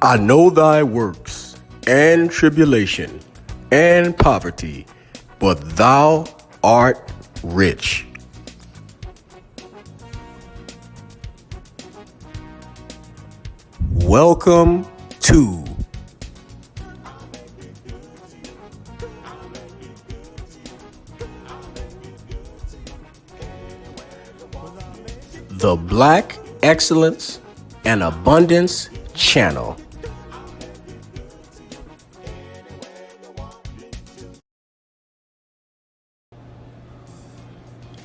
I know thy works, and tribulation, and poverty, but thou art rich. Welcome to the Black Excellence and Abundance Channel.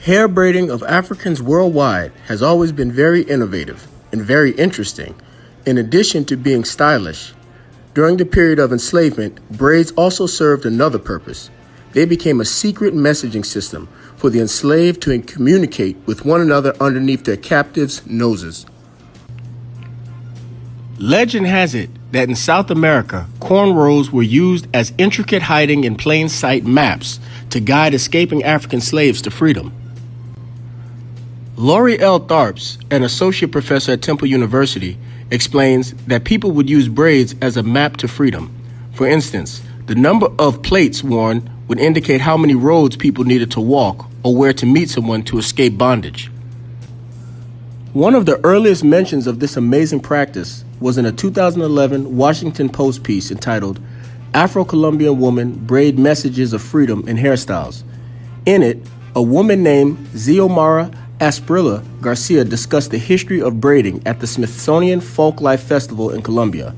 Hair braiding of Africans worldwide has always been very innovative and very interesting, in addition to being stylish. During the period of enslavement, braids also served another purpose. They became a secret messaging system for the enslaved to communicate with one another underneath their captives' noses. Legend has it that in South America, cornrows were used as intricate hiding in plain sight maps to guide escaping African slaves to freedom. Laurie L. Tharps, an associate professor at Temple University, explains that people would use braids as a map to freedom. For instance, the number of plates worn would indicate how many roads people needed to walk or where to meet someone to escape bondage. One of the earliest mentions of this amazing practice was in a 2011 Washington Post piece entitled Afro-Colombian Woman Braid Messages of Freedom in Hairstyles. In it, a woman named Xiomara Asprilla Garcia discussed the history of braiding at the Smithsonian Folklife Festival in Colombia.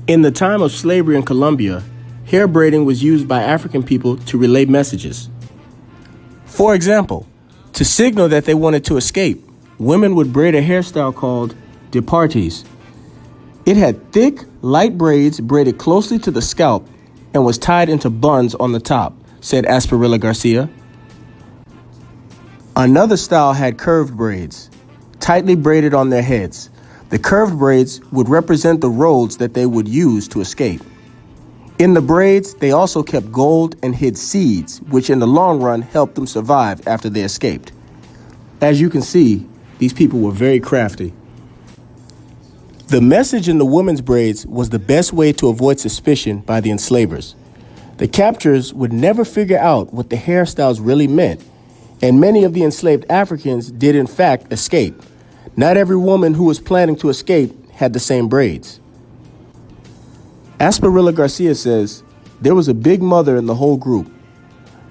In the time of slavery in Colombia, hair braiding was used by African people to relay messages. For example, to signal that they wanted to escape, women would braid a hairstyle called depict. It had thick, light braids braided closely to the scalp and was tied into buns on the top, said Asprilla Garcia. Another style had curved braids, tightly braided on their heads. The curved braids would represent the roads that they would use to escape. In the braids, they also kept gold and hid seeds, which in the long run helped them survive after they escaped. As you can see, these people were very crafty. The message in the women's braids was the best way to avoid suspicion by the enslavers. The captors would never figure out what the hairstyles really meant, and many of the enslaved Africans did in fact escape. Not every woman who was planning to escape had the same braids. Asprilla Garcia says, there was a big mother in the whole group.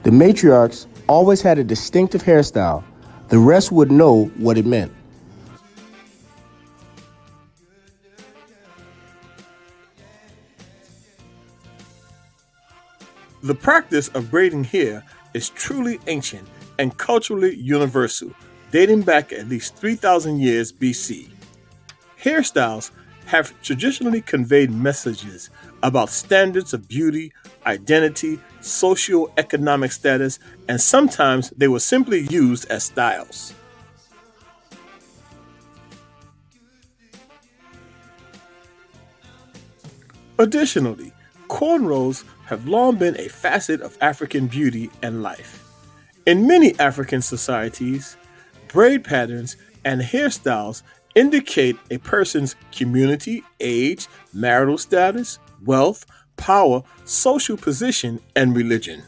The matriarchs always had a distinctive hairstyle. The rest would know what it meant. The practice of braiding hair is truly ancient and culturally universal, dating back at least 3,000 years BC. Hairstyles have traditionally conveyed messages about standards of beauty, identity, socio-economic status, and sometimes they were simply used as styles. Additionally, cornrows have long been a facet of African beauty and life. In many African societies, braid patterns and hairstyles indicate a person's community, age, marital status, wealth, power, social position, and religion.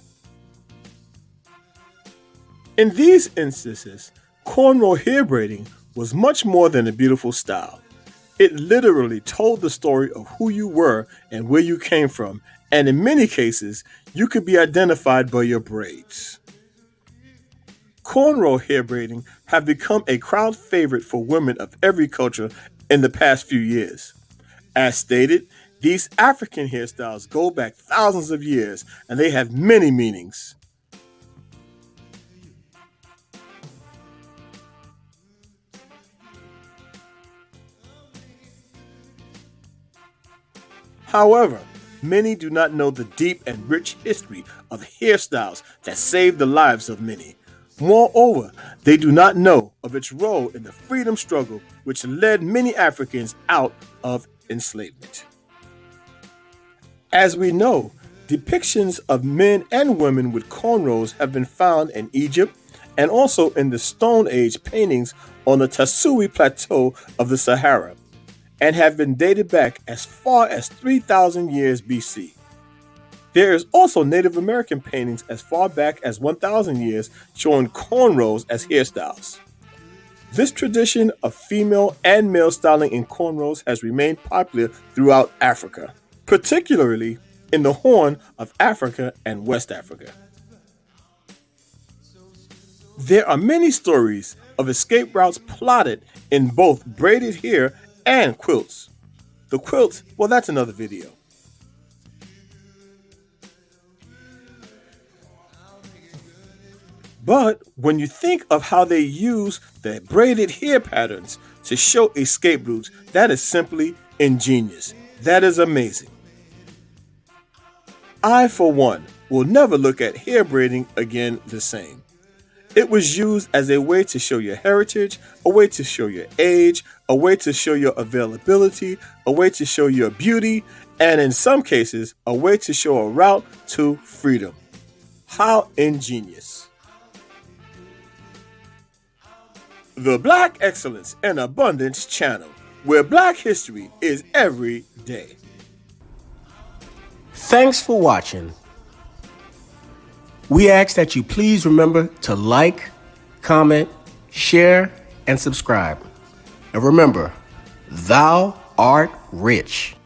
In these instances, cornrow hair braiding was much more than a beautiful style. It literally told the story of who you were and where you came from, and in many cases, you could be identified by your braids. Cornrow hair braiding have become a crowd favorite for women of every culture in the past few years. As stated, these African hairstyles go back thousands of years and they have many meanings. However, many do not know the deep and rich history of hairstyles that saved the lives of many. Moreover, they do not know of its role in the freedom struggle which led many Africans out of enslavement. As we know, depictions of men and women with cornrows have been found in Egypt and also in the Stone Age paintings on the Tasui Plateau of the Sahara. and have been dated back as far as 3,000 years BC. There is also Native American paintings as far back as 1,000 years showing cornrows as hairstyles. This tradition of female and male styling in cornrows has remained popular throughout Africa, particularly in the Horn of Africa and West Africa. There are many stories of escape routes plotted in both braided hair and quilts. The quilts, well, that's another video. But when you think of how they use the braided hair patterns to show escape routes, that is simply ingenious. That is amazing. I, for one, will never look at hair braiding again the same. It was used as a way to show your heritage, a way to show your age, a way to show your availability, a way to show your beauty, and in some cases, a way to show a route to freedom. How ingenious. The Black Excellence and Abundance Channel, where Black history is every day. Thanks for watching. We ask that you please remember to like, comment, share, and subscribe. And remember, thou art rich.